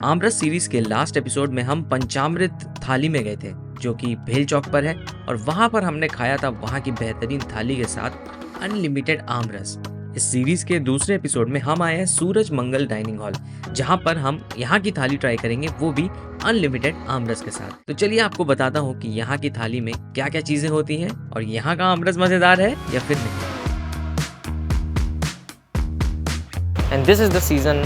आमरस series के last episode में हम पंचामृत थाली में गए थे जो कि भेल चौक पर है और वहां पर हमने खाया था वहां की बेहतरीन थाली के साथ अनलिमिटेड आमरस। इस सीरीज के दूसरे एपिसोड में हम आए हैं सूरज मंगल डाइनिंग हॉल जहां पर हम यहाँ की थाली ट्राई करेंगे, वो भी अनलिमिटेड आमरस के साथ। तो चलिए आपको बताता हूँ कि यहाँ की थाली में क्या क्या चीजें होती हैं और यहाँ का आमरस मजेदार है या फिर नहीं। And this is the season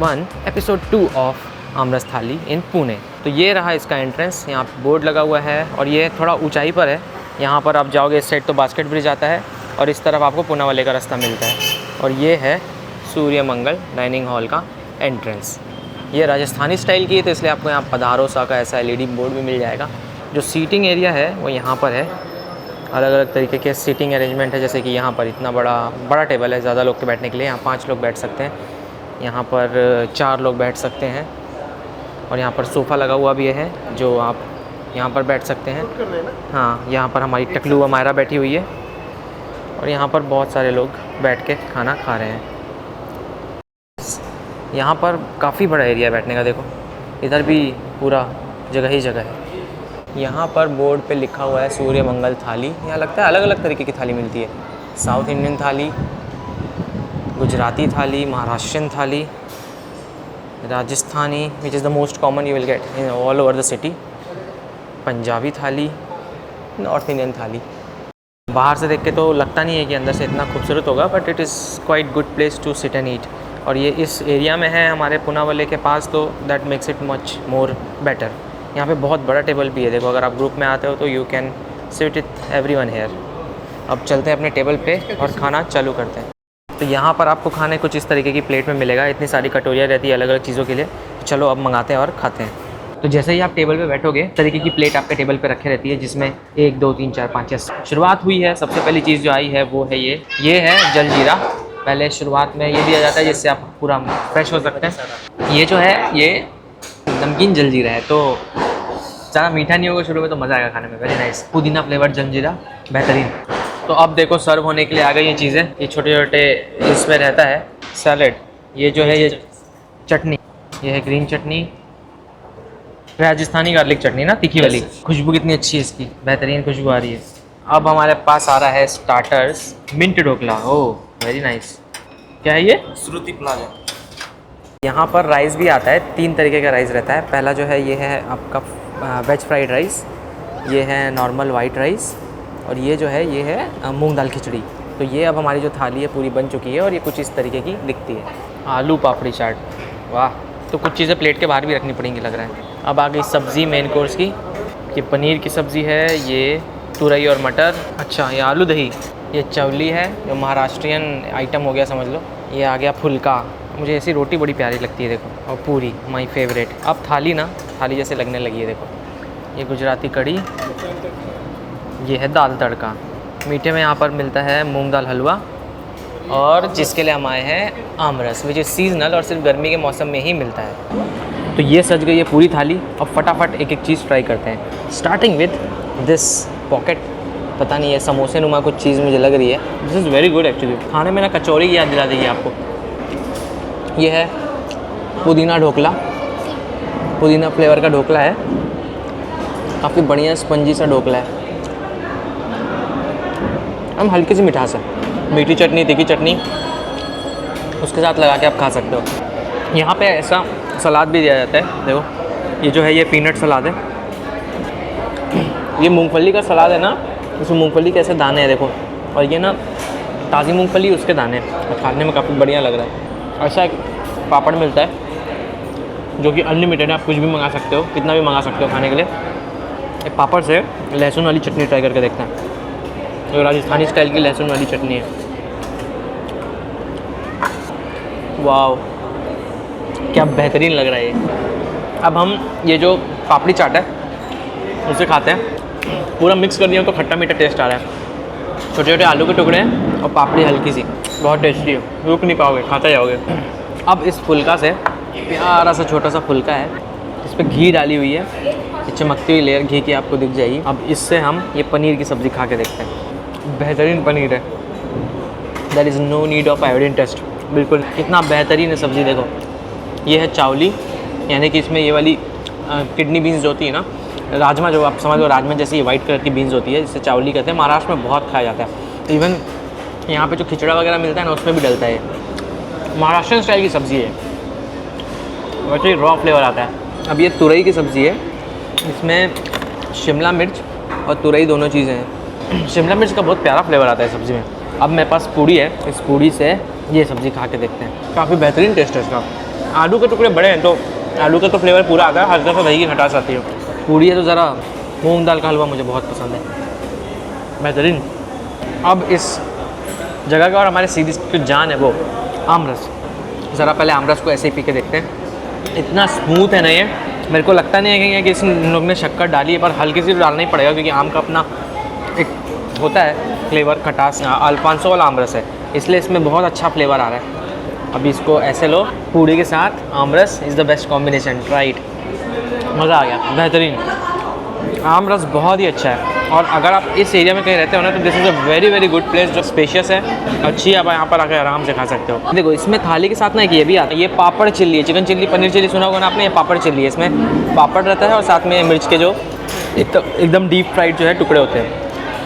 1 episode 2 of aamras thali in Pune. तो ये रहा इसका एंट्रेंस, यहाँ पे बोर्ड लगा हुआ है और ये थोड़ा ऊंचाई पर है। यहाँ पर आप जाओगे इस साइड तो बास्केट ब्रिज आता है और इस तरफ आपको पूनावाले का रास्ता मिलता है। और ये है सूर्य मंगल डाइनिंग हॉल का एंट्रेंस। ये राजस्थानी स्टाइल की है तो इसलिए आपको यहाँ पधारो सा का ऐसा LED बोर्ड भी मिल जाएगा। जो सीटिंग एरिया है वो यहाँ पर है, अलग अलग तरीके के सीटिंग अरेंजमेंट है। जैसे कि यहाँ पर इतना बड़ा टेबल है ज़्यादा लोग के बैठने के लिए, यहाँ 5 लोग बैठ सकते हैं, यहाँ पर 4 लोग बैठ सकते हैं और यहाँ पर सोफ़ा लगा हुआ भी है जो आप यहाँ पर बैठ सकते हैं। हाँ, यहाँ पर हमारी टकलू अमायरा बैठी हुई है और यहाँ पर बहुत सारे लोग बैठ के खाना खा रहे हैं। यहाँ पर काफ़ी बड़ा एरिया है बैठने का, देखो इधर भी पूरा जगह ही जगह है। यहाँ पर बोर्ड पे लिखा हुआ है सूर्य मंगल थाली। यहाँ लगता है अलग अलग तरीके की थाली मिलती है, साउथ इंडियन थाली, गुजराती थाली, महाराष्ट्रियन थाली, Rajasthani which is the most common you will get in all over the city, Punjabi थाली, नॉर्थ इंडियन थाली। बाहर से देख के तो लगता नहीं है कि अंदर से इतना खूबसूरत होगा, but it is quite good place to sit and eat. और ये इस एरिया में है हमारे पूनावाले के पास, तो that makes it much more better. यहाँ पे बहुत बड़ा टेबल भी है, देखो अगर आप ग्रुप में आते हो तो you can sit with everyone here. अब चलते हैं अपने टेबल पे और खाना चालू करते हैं। तो यहाँ पर आपको खाने कुछ इस तरीके की प्लेट में मिलेगा, इतनी सारी कटोरियाँ रहती है अलग अलग चीज़ों के लिए। तो चलो अब मंगाते हैं और खाते हैं। तो जैसे ही आप टेबल पे बैठोगे तरीके की प्लेट आपके टेबल पे रखे रहती है, जिसमें 1 2 3 4 5 6 शुरुआत हुई है। सबसे पहली चीज़ जो आई है वो है ये है जलजीरा। पहले शुरुआत में ये दिया जाता है जिससे आप पूरा फ्रेश हो सकते हैं। ये जो है ये नमकीन जलजीरा है, तो ज़्यादा मीठा नहीं होगा शुरू में, तो मज़ा आएगा खाने में। वेरी नाइस, पुदीना फ्लेवर्ड जलजीरा, बेहतरीन। तो अब देखो सर्व होने के लिए आ गई ये चीज़ें। ये छोटे छोटे इसमें रहता है सैलेड। ये जो है ये चटनी, ये है ग्रीन चटनी, राजस्थानी गार्लिक चटनी ना, तीखी वाली। खुशबू कितनी अच्छी है इसकी, बेहतरीन खुशबू आ रही है। अब हमारे पास आ रहा है starters, mint dhokla. Oh very nice. क्या है ये? श्रुति प्लाजा। यहाँ पर राइस भी आता है, 3 तरीके का राइस रहता है। पहला जो है ये है आपका वेज फ्राइड राइस, ये है नॉर्मल वाइट राइस और ये जो है ये है मूंग दाल खिचड़ी। तो ये अब हमारी जो थाली है पूरी बन चुकी है और ये कुछ इस तरीके की दिखती है। आलू पापड़ी चाट, वाह। तो कुछ चीज़ें प्लेट के बाहर भी रखनी पड़ेंगी लग रहा है। अब आ गई सब्ज़ी मेन कोर्स की। ये पनीर की सब्ज़ी है, ये तुरई और मटर, अच्छा ये आलू दही, ये चवली है जो महाराष्ट्रियन आइटम हो गया समझ लो। ये आ गया फुल्का, मुझे ऐसी रोटी बड़ी प्यारी लगती है देखो, और पूरी माय फेवरेट। अब थाली ना थाली जैसे लगने लगी है देखो। ये गुजराती कड़ी, ये है दाल तड़का। मीठे में यहाँ पर मिलता है मूंग दाल हलवा और जिसके लिए हम आए हैं आमरस, विच इज़ सीजनल और सिर्फ गर्मी के मौसम में ही मिलता है। तो ये सज गई है पूरी थाली। अब फटाफट एक एक चीज़ ट्राई करते हैं, स्टार्टिंग विथ दिस पॉकेट। पता नहीं है समोसे नुमा कुछ चीज़ मुझे लग रही है। This is very good actually. खाने में ना कचौरी की याद दिला देगी आपको। ये है पुदीना ढोकला, पुदीना फ्लेवर का ढोकला है, काफ़ी बढ़िया स्पंजी सा ढोकला है। हम हल्की सी मिठास है, मीठी चटनी तीखी चटनी उसके साथ लगा के आप खा सकते हो। यहाँ पे ऐसा सलाद भी दिया जाता है, देखो ये जो है ये पीनट सलाद है। ये मूंगफली का सलाद है ना, उसमें मूंगफली के ऐसे दाने हैं देखो, और ये ना ताज़ी मूंगफली उसके दाने हैं और खाने में काफ़ी बढ़िया लग रहा है। ऐसा एक पापड़ मिलता है जो कि अनलिमिटेड है, आप कुछ भी मंगा सकते हो, कितना भी मंगा सकते हो खाने के लिए। एक पापड़ से लहसुन वाली चटनी ट्राई करके देखते हैं, जो राजस्थानी स्टाइल की लहसुन वाली चटनी है। वाव क्या बेहतरीन लग रहा है ये। अब हम ये जो पापड़ी चाट है उसे खाते हैं। पूरा मिक्स कर दिया तो खट्टा मीठा टेस्ट आ रहा है। छोटे छोटे आलू के टुकड़े हैं और पापड़ी हल्की सी, बहुत टेस्टी है, रुक नहीं पाओगे, खाते जाओगे। अब इस फुल्का से, प्यारा सा छोटा सा फुल्का है, इस पर घी डाली हुई है, ये चमकती हुई लेयर घी की आपको दिख जाएगी। अब इससे हम ये पनीर की सब्ज़ी खा के देखते हैं। बेहतरीन पनीर है, there is no need of iodine test, बिल्कुल। कितना बेहतरीन है सब्ज़ी, देखो ये है चावली, यानी कि इसमें ये वाली किडनी बीन्स जो होती है ना, राजमा जो आप समझ लो, राजमा जैसी ये वाइट कलर की बीन्स होती है जिसे चावली कहते हैं, महाराष्ट्र में बहुत खाया जाता है। इवन यहाँ पे जो खिचड़ा वगैरह मिलता है ना उसमें भी डलता है। महाराष्ट्रियन स्टाइल की सब्ज़ी है, वैसे ही रॉ फ्लेवर आता है। अब ये तुरई की सब्ज़ी है, इसमें शिमला मिर्च और तुरई दोनों चीज़ें हैं। शिमला मिर्च का बहुत प्यारा फ्लेवर आता है सब्ज़ी में। अब मेरे पास पूड़ी है, इस पूड़ी से ये सब्ज़ी खा के देखते हैं। काफ़ी बेहतरीन टेस्ट है इसका। आलू के टुकड़े बड़े हैं तो आलू का तो फ्लेवर पूरा आता है, हल्का सा दही की खटास आती है। पूड़ी है तो ज़रा मूंग दाल का हलवा मुझे बहुत पसंद है, बेहतरीन। अब इस जगह का और हमारे सीरीज़ की जान है वो आमरस। ज़रा पहले आमरस को ऐसे ही पी के देखते हैं। इतना स्मूथ है ना ये, मेरे को लगता नहीं है कि इस लोग ने शक्कर डाली है, पर हल्की सी तो डालना ही पड़ेगा क्योंकि आम का अपना एक होता है फ्लेवर, खटास। अल्फांसो वाला आमरस है इसलिए इसमें बहुत अच्छा फ्लेवर आ रहा है। अभी इसको ऐसे लो, पूड़ी के साथ aamras is the best combination, right. मज़ा आ गया, बेहतरीन। आमरस बहुत ही अच्छा है। और अगर आप इस एरिया में कहीं रहते हो ना तो this is a very good place जो स्पेशियस है, अच्छी है। आप यहाँ पर आकर आराम से खा सकते हो। देखो इसमें थाली के साथ ना एक ये भी आता है, ये पापड़ चिल्ली है, चिकन चिल्ली पनीर चिल्ली सुना होगा ना आपने, ये पापड़ चिल्ली है। इसमें पापड़ रहता है और साथ में मिर्च के जो एकदम डीप फ्राइड जो है टुकड़े होते हैं।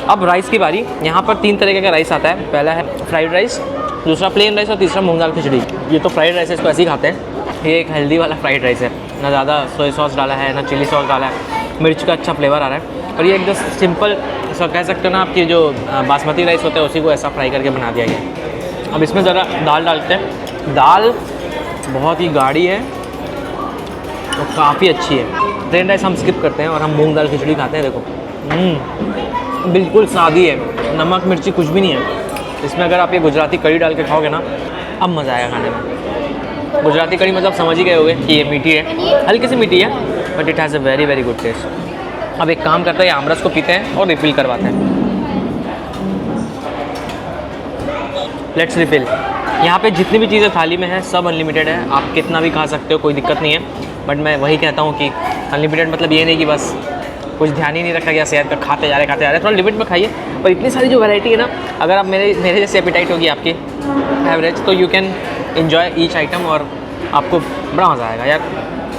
अब राइस की बारी। यहाँ पर 3 तरीके का राइस आता है। पहला है फ्राइड राइस, दूसरा प्लेन राइस और तीसरा मूंग दाल खिचड़ी। ये तो फ्राइड राइस है, इसको ऐसे ही खाते हैं। ये एक हेल्दी वाला फ्राइड राइस है, ना ज़्यादा सोया सॉस डाला है ना चिली सॉस डाला है, मिर्च का अच्छा फ्लेवर आ रहा है। और ये एकदम सिंपल सा कह सकते हो ना, आपकी जो बासमती राइस होता है उसी को ऐसा फ्राई करके बना दिया गया। अब इसमें ज़रा दाल डालते हैं। दाल बहुत ही गाढ़ी है और काफ़ी अच्छी है। प्लेन राइस हम स्किप करते हैं और हम मूंग दाल खिचड़ी खाते हैं। देखो बिल्कुल सादी है, नमक मिर्ची कुछ भी नहीं है इसमें। अगर आप ये गुजराती कड़ी डाल के खाओगे ना, अब मज़ा आएगा खाने में। गुजराती कड़ी मतलब समझ ही गए होगे कि ये मीठी है, हल्की सी मीठी है, but it has a very good taste. अब एक काम करते हैं, आमरस को पीते हैं और रिफ़िल करवाते हैं। Let's refill. यहाँ पे जितनी भी चीज़ें थाली में है सब अनलिमिटेड है, आप कितना भी खा सकते हो, कोई दिक्कत नहीं है। बट मैं वही कहता हूँ कि अनलिमिटेड मतलब ये नहीं कि बस कुछ ध्यान ही नहीं रखा गया सेहत का, खाते जा रहे, थोड़ा लिमिट में खाइए। पर इतनी सारी जो वैरायटी है ना, अगर आप मेरे जैसे एपिटाइट होगी आपकी एवरेज, तो you can enjoy each item और आपको बड़ा मज़ा आएगा यार।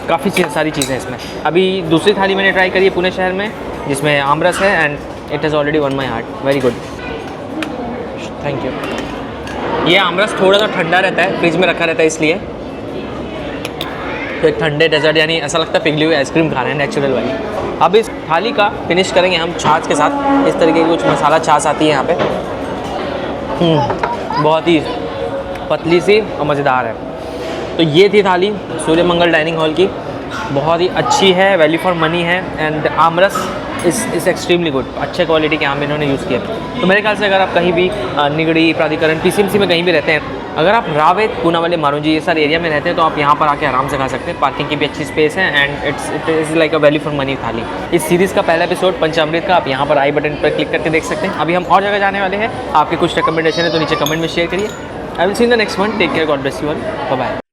काफ़ी सारी चीज़ें हैं इसमें। अभी दूसरी थाली मैंने ट्राई करी है पुणे शहर में, जिसमें आमरस है and it has already one my heart, very good, thank you. ये आमरस थोड़ा सा ठंडा रहता है, फ्रिज में रखा रहता है, इसलिए तो एक ठंडे डेजर्ट यानी ऐसा लगता है पिघली हुई आइसक्रीम खा रहे हैं, नेचुरल वाली। अब इस थाली का फिनिश करेंगे हम छाछ के साथ। इस तरीके की कुछ मसाला छाछ आती है यहाँ पे, बहुत ही पतली सी और मज़ेदार है। तो ये थी थाली सूर्यमंगल डाइनिंग हॉल की, बहुत ही अच्छी है, वैल्यू फॉर मनी है and aamras is extremely good. अच्छे क्वालिटी के आम इन्होंने यूज़ किए। तो मेरे ख्याल से अगर आप कहीं भी निगड़ी, प्राधिकरण, PCMC में कहीं भी रहते हैं, अगर आप रावेत, पूनावाले, मारूंजी ये सारे एरिया में रहते हैं तो आप यहाँ पर आके आराम से खा सकते हैं। पार्किंग की भी अच्छी स्पेस है and it is like a value for money थाली। इस सीरीज़ का पहला एपिसोड पंचामृत का आप यहाँ पर आई बटन पर क्लिक करके देख सकते हैं। अभी हम और जगह जाने वाले हैं, आपके कुछ रिकमेंडेशन है तो नीचे कमेंट में शेयर करिए। I will see in the next one. Take care, God bless you all, bye bye.